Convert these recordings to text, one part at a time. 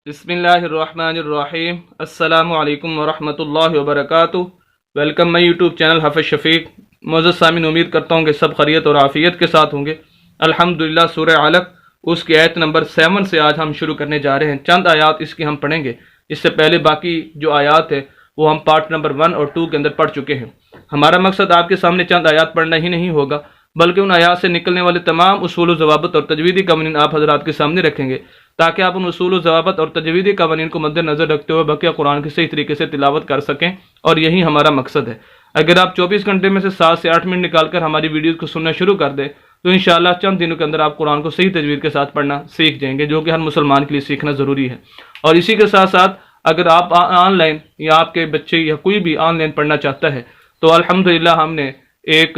बिस्मिल्लाहिर्रहमानिर्रहीम अस्सलामु अलैकुम वरहमतुल्लाहि वबरकातुहू। वेलकम माई यूट्यूब चैनल हाफिज़ शफीक। मोअज़्ज़ज़ सामीन, उम्मीद करता हूँ कि सब खैरियत और आफ़ियत के साथ होंगे। अल्हम्दुलिल्लाह, सूरह अलक उसकी आयत नंबर 7 से आज हम शुरू करने जा रहे हैं। चंद आयात इसकी हम पढ़ेंगे। इससे पहले बाकी जो आयात है वो हम पार्ट नंबर 1 और 2 के अंदर पढ़ चुके हैं। हमारा मकसद आपके सामने चंद आयात पढ़ना ही नहीं होगा, बल्कि उन आयात से निकलने वाले तमाम उसूल ज़वाबित और तजवीदी कवानीन आप हज़रात के सामने रखेंगे, ताकि आप उन उसूल ज़वाबित और तजवीदी कवानीन को मद्देनज़र रखते हुए बकिया कुरान की सही तरीके से तिलावत कर सकें। और यही हमारा मकसद है। अगर आप 24 घंटे में से 7 से 8 मिनट निकाल कर हमारी वीडियोज़ को सुनना शुरू कर दें तो इंशाअल्लाह चंद दिनों के अंदर आप कुरान को सही तजवीज़ के साथ पढ़ना सीख जाएंगे, जो कि हर मुसलमान के लिए सीखना ज़रूरी है। और इसी के साथ साथ अगर आप ऑनलाइन या आपके बच्चे या कोई भी ऑनलाइन पढ़ना चाहता है तो अल्हम्दुलिल्लाह हमने एक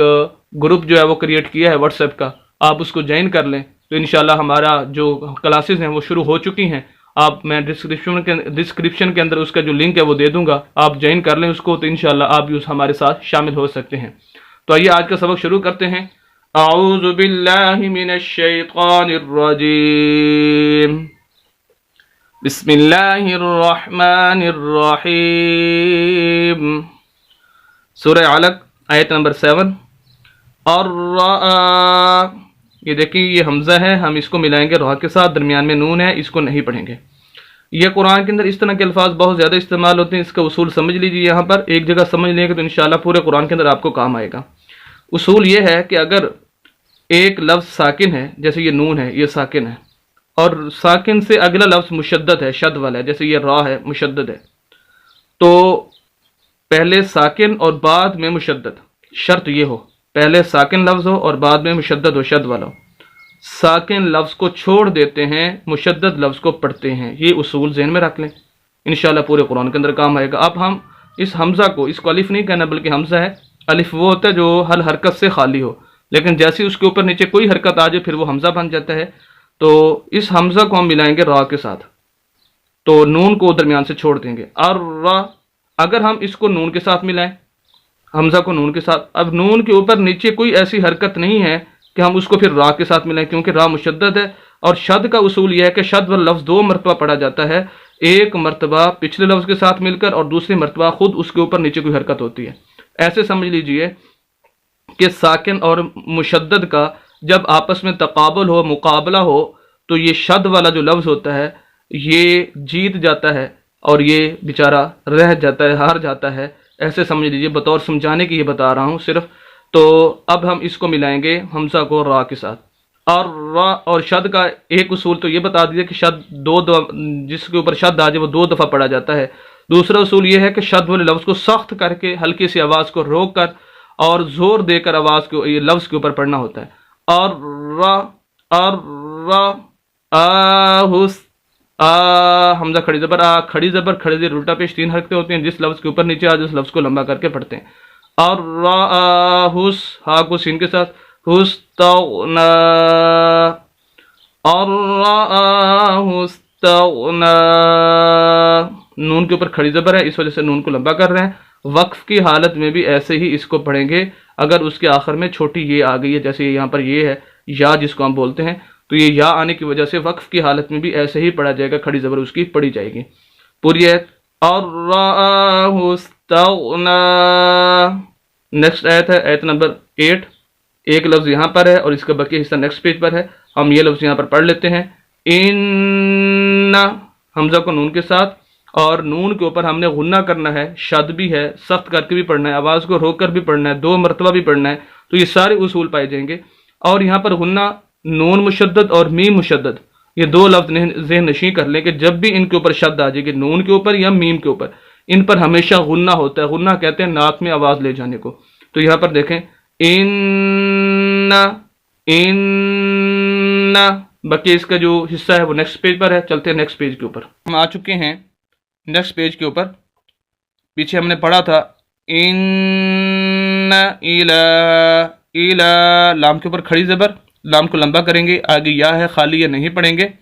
ग्रुप जो है वो क्रिएट किया है व्हाट्सएप का, आप उसको ज्वाइन कर लें तो इंशाल्लाह हमारा जो क्लासेस हैं वो शुरू हो चुकी हैं। मैं डिस्क्रिप्शन के अंदर उसका जो लिंक है वो दे दूंगा, आप ज्वाइन कर लें उसको, तो इंशाल्लाह आप भी उस हमारे साथ शामिल हो सकते हैं। तो आइए आज का सबक शुरू करते हैं। अऊज़ु बिल्लाहि मिनश शैतानिर रजीम, बिस्मिल्लाहिर रहमानिर रहीम। सूरह अलक आयत नंबर 7। और ये देखिए, ये हमज़ा है, हम इसको मिलाएंगे रा के साथ, दरमियान में नून है, इसको नहीं पढ़ेंगे। यह कुरान के अंदर इस तरह के अल्फाज बहुत ज़्यादा इस्तेमाल होते हैं, इसका उसूल समझ लीजिए। यहाँ पर एक जगह समझ लेंगे तो इंशाल्लाह पूरे कुरान के अंदर आपको काम आएगा। उसूल ये है कि अगर एक लफ्ज़ साकिन है, जैसे ये नून है, ये साकिन है, और साकिन से अगला लफ्ज़ मुशद्दद है, शद वाला है, जैसे ये रा है, मुशद्दद है, तो पहले साकिन और बाद में मुशद्दद। शर्त ये हो, पहले साकिन लफ्ज़ हो और बाद में मुशद्दद हो, शद वाला हो। साकिन लफ्ज़ को छोड़ देते हैं, मुशद्दद लफ्ज़ को पढ़ते हैं। ये उसूल ज़हन में रख लें, इंशाल्लाह पूरे कुरान के अंदर काम आएगा। अब हम इस हमज़ा को, इसको अलिफ नहीं कहना बल्कि हमज़ा है। अलिफ वो होता है जो हर हरकत से खाली हो, लेकिन जैसे उसके ऊपर नीचे कोई हरकत आ जाए फिर वो हमज़ा बन जाता है। तो इस हमज़ा को हम मिलाएंगे रा के साथ, तो नून को दरमियान से छोड़ देंगे। और रा, अगर हम इसको नून के साथ मिलाएं, हमज़ा को नून के साथ, अब नून के ऊपर नीचे कोई ऐसी हरकत नहीं है कि हम उसको फिर रा के साथ मिलाएं, क्योंकि रा मुशद्दद है। और शद का उसूल यह है कि शद वाला लफ्ज़ 2 मरतबा पढ़ा जाता है, एक मरतबा पिछले लफ्ज़ के साथ मिलकर और दूसरी मरतबा खुद उसके ऊपर नीचे कोई हरकत होती है। ऐसे समझ लीजिए कि साकिन और मुशद्दद का जब आपस में तकाबुल हो, मुकाबला हो, तो ये शद वाला जो लफ्ज़ होता है ये जीत जाता है और ये बेचारा रह जाता है, हार जाता है। ऐसे समझ लीजिए, बतौर समझाने की ये बता रहा हूँ सिर्फ। तो अब हम इसको मिलाएंगे हमज़ा को रा के साथ। और रा और शद का एक उसूल तो ये बता दीजिए कि शद जिसके ऊपर शद आ जाए वो 2 दफ़ा पढ़ा जाता है। दूसरा उसूल ये है कि शद वाले लफ्ज़ को सख्त करके हल्की सी आवाज़ को रोक कर और ज़ोर देकर आवाज़ को ये लफ्ज़ के ऊपर पढ़ना होता है। और रा आहुस, हमजा खड़ी ज़बर आ, खड़ी ज़बर खड़ी ज़ेर उल्टा पेश, 3 हरकतें होती हैं। जिस लफ्ज़ के ऊपर नीचे आ जाए उस लफ्ज़ को लंबा करके पढ़ते हैं। और हुस, हा को सीन के साथ, हुस्तगना, और हुस्तगना, नून के ऊपर खड़ी ज़बर है, इस वजह से नून को लंबा कर रहे हैं। वक्फ की हालत में भी ऐसे ही इसको पढ़ेंगे। अगर उसके आखिर में छोटी ये आ गई है, जैसे यहाँ पर ये है या जिसको हम बोलते हैं, तो ये या आने की वजह से वक्फ की हालत में भी ऐसे ही पढ़ा जाएगा, खड़ी ज़बर उसकी पढ़ी जाएगी पूरी आयत। और नेक्स्ट आयत है आयत नंबर 8। एक लफ्ज़ यहाँ पर है और इसका बाकी हिस्सा नेक्स्ट पेज पर है। हम ये लफ्ज़ यहाँ पर पढ़ लेते हैं। इन्ना, हमज़ा को नून के साथ, और नून के ऊपर हमने गुन्ना करना है, शद भी है, सख्त करके भी पढ़ना है, आवाज़ को रोक कर भी पढ़ना है, 2 मरतबा भी पढ़ना है। तो ये सारे उसूल पाए जाएंगे। और यहाँ पर गुन्ना, नून मुशद्दद और मीम मुशद्दद, ये 2 लफ्ज़ ज़हन नशी कर लें कि जब भी इनके ऊपर शद आ जाएगी, नून के ऊपर या मीम के ऊपर, इन पर हमेशा गुन्ना होता है। गुन्ना कहते हैं नाक में आवाज़ ले जाने को। तो यहाँ पर देखें, इन्ना, इन्ना, बाकी इसका जो हिस्सा है वो नेक्स्ट पेज पर है। चलते हैं नेक्स्ट पेज के ऊपर। हम आ चुके हैं नेक्स्ट पेज के ऊपर। पीछे हमने पढ़ा था इन्ना इला, लाम के ऊपर खड़ी ज़बर, लाम को लंबा करेंगे, आगे या है खाली, या नहीं पढ़ेंगे।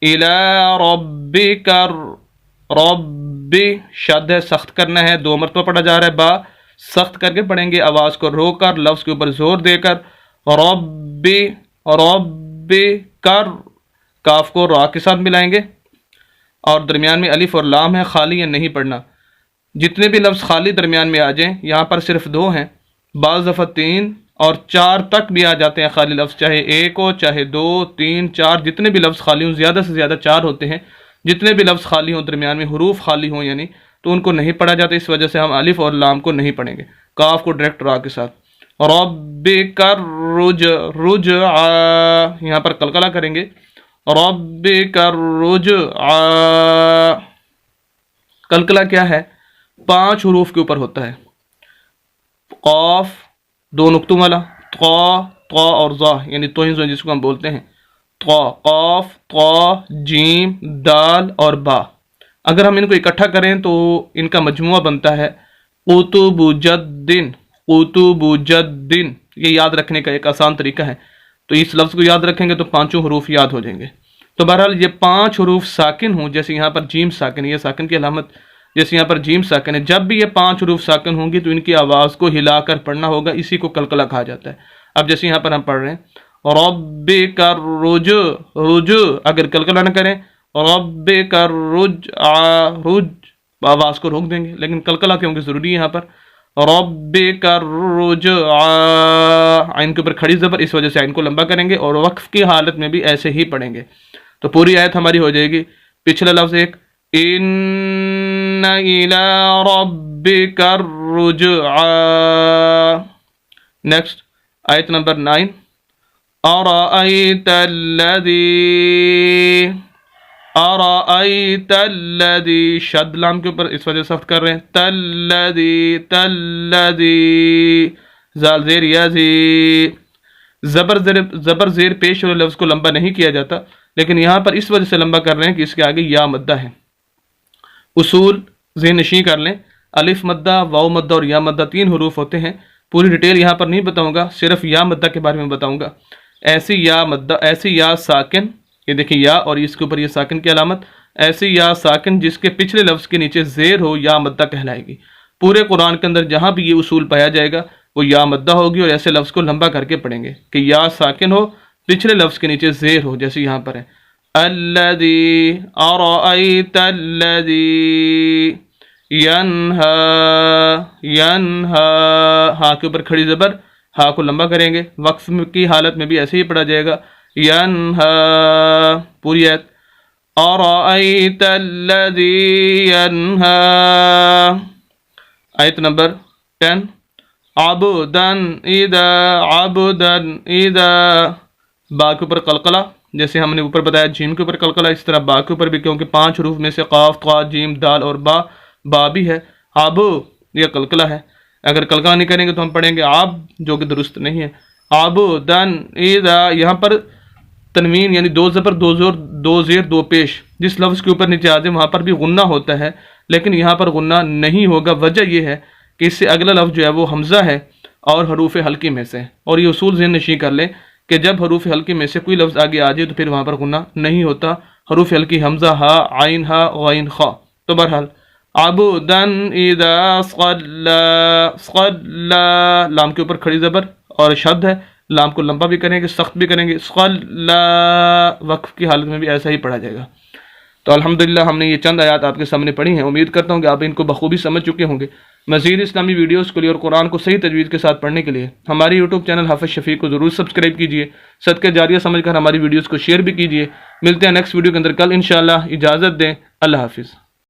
इला रब्बिका, रब्बी शद है, सख्त करना है, 2 मरतबा पढ़ा जा रहा है। बा सख्त करके पढ़ेंगे, आवाज़ को रोक कर, लफ्ज़ के ऊपर जोर देकर। रब्बी, रब्बी कर, काफ को रा के साथ मिलाएंगे। और दरमियान में अलिफ और लाम है, खाली या नहीं पढ़ना। जितने भी लफ्ज़ खाली दरमियान में आ जाएं, यहाँ पर सिर्फ 2 हैं, बाज़ दफ़ा 3 और 4 तक भी आ जाते हैं खाली लफ्ज़, चाहे 1 हो, चाहे 2, 3, 4, जितने भी लफ्ज़ खाली हों, ज़्यादा से ज़्यादा 4 होते हैं। जितने भी लफ्ज़ खाली हों, दरमियान में हरूफ खाली हों यानी, तो उनको नहीं पढ़ा जाता। इस वजह से हम अलिफ और लाम को नहीं पढ़ेंगे, काफ को डायरेक्ट रा के साथ। रब्बिकर रुज रुज आ, यहाँ पर कलकला करेंगे, रब्बिकर रुज आ। कलकला क्या है? 5 हरूफ के ऊपर होता है। कौफ 2 नुक्तों वाला, तो और ज़ा यानी तोहिन ज़ो जिसको हम बोलते हैं, कौफ तो जीम दाल और बा। अगर हम इनको इकट्ठा करें तो इनका मजमुआ बनता है कुतुबुजद्दीन। कुतुबुजद्दीन ये याद रखने का एक आसान तरीका है। तो इस लफ्ज़ को याद रखेंगे तो 5 हरूफ याद हो जाएंगे। तो बहरहाल ये 5 हरूफ साकिन हों, जैसे यहाँ पर जीम साकिन, ये साकिन की अलामत, जैसे यहाँ पर जीम साकिन है। जब भी ये 5 हरूफ साकिन होंगी तो इनकी आवाज़ को हिलाकर पढ़ना होगा, इसी को कलकला कहा जाता है। अब जैसे यहाँ पर हम पढ़ रहे हैं रब्बिकर रुज रुज, अगर कलकला न करें रब्बिकर रुज आ रुज, आवाज़ को रोक देंगे, लेकिन कलकला क्योंकि ज़रूरी है यहाँ पर। रब्बिकर रुज आ, आइन के ऊपर खड़ी ज़बर, इस वजह से आइन को लंबा करेंगे और वक्फ की हालत में भी ऐसे ही पढ़ेंगे। तो पूरी आयत हमारी हो जाएगी। पिछला लफ्ज़ एक इन्ना इला रब्बिकर रुजआ। नेक्स्ट आयत नंबर 9, अराअयतल्लज़ी, शद लाम के ऊपर इस वजह से सख्त कर रहे हैं, तल्लज़ी तल्लज़ी, ज़ाल ज़ेर याज़ी, ज़बर ज़ेर पेश वाले लफ्ज़ को लंबा नहीं किया जाता, लेकिन यहाँ पर इस वजह से लंबा कर रहे हैं कि इसके आगे या मद्दा है। उसूल ज़हन नशी कर लें, अलिफ मद्दा, वाव मद्दा और या मद्दा 3 हरूफ होते हैं। पूरी डिटेल यहाँ पर नहीं बताऊँगा, सिर्फ या मद्दा के बारे में बताऊँगा। ऐसी या मद्दा, ऐसी या साकिन, ये देखिए या और इसके ऊपर ये साकिन की अलामत, ऐसी या साकिन जिसके पिछले लफ्ज़ के नीचे ज़ेर हो, या मद्दा कहलाएगी। पूरे कुरान के अंदर जहाँ भी ये उसूल पाया जाएगा वो या मद्दा होगी, और ऐसे लफ्ज़ को लंबा करके पढ़ेंगे कि या साकिन हो, पिछले लफ्ज़ के नीचे ज़ेर हो, जैसे यहाँ पर है अल्लज़ी अराअयतल्लज़ी यन्हा यन्हा, हाँ के ऊपर खड़ी ज़बर, हाँ को लंबा करेंगे। वक्फ की हालत में भी ऐसे ही पढ़ा जाएगा, यन्हा। पूरी आयत अराअयतल्लज़ी यन्हा। आयत नंबर 10, अबदन इदा अबदन इदा, बा के ऊपर कलकला, जैसे हमने ऊपर बताया जीम के ऊपर कलकला, इस तरह बा के ऊपर भी, क्योंकि 5 हरूफ में से काफ, ता, जीम, दाल और बा भी है। अब यह कलकला है, अगर कलकला नहीं करेंगे तो हम पढ़ेंगे आब, जो कि दुरुस्त नहीं है। अबदन इदा, यहाँ पर तनवीन यानी 2 ज़बर 2 ज़ोर 2 ज़ेर 2 पेश, जिस लफ्ज़ के ऊपर नीचे आ जाए वहाँ पर भी गुन्ना होता है, लेकिन यहाँ पर गुन्ना नहीं होगा। वजह यह है कि इससे अगला लफ्ज़ जो है वो हमज़ा है और हरूफ हल्की में से, और ये उसूल ज़हन नशी कर लें कि जब हरूफ हल्की में से कोई लफ्ज़ आगे आ जाए तो फिर वहाँ पर गुन्ना नहीं होता। हरूफ हल्की हमज़ा, हा, आइन, हा, गैन, खा। तो बहरहाल अबदन इदा सल्ला, सल्ला, लाम के ऊपर खड़ी ज़बर और शद है, लाम को लंबा भी करेंगे, सख्त भी करेंगे, सल्ला, वक्फ की हालत में भी ऐसा ही पढ़ा जाएगा। तो अल्हम्दुलिल्लाह हमने ये चंद आयात आपके सामने पढ़ी हैं। उम्मीद करता हूँ कि आप इनको बखूबी समझ चुके होंगे। मज़ीद इस्लामी वीडियोस के लिए और कुरान को सही तजवीज़ के साथ पढ़ने के लिए हमारे यूट्यूब चैनल हाफ़िज़ शफ़ीक को ज़रूर सब्सक्राइब कीजिए। सदक़े जारिया समझकर हमारी वीडियोस को शेयर भी कीजिए। मिलते हैं नेक्स्ट वीडियो के अंदर कल इंशाअल्लाह। इजाज़त दें, अल्लाह हाफ़िज़।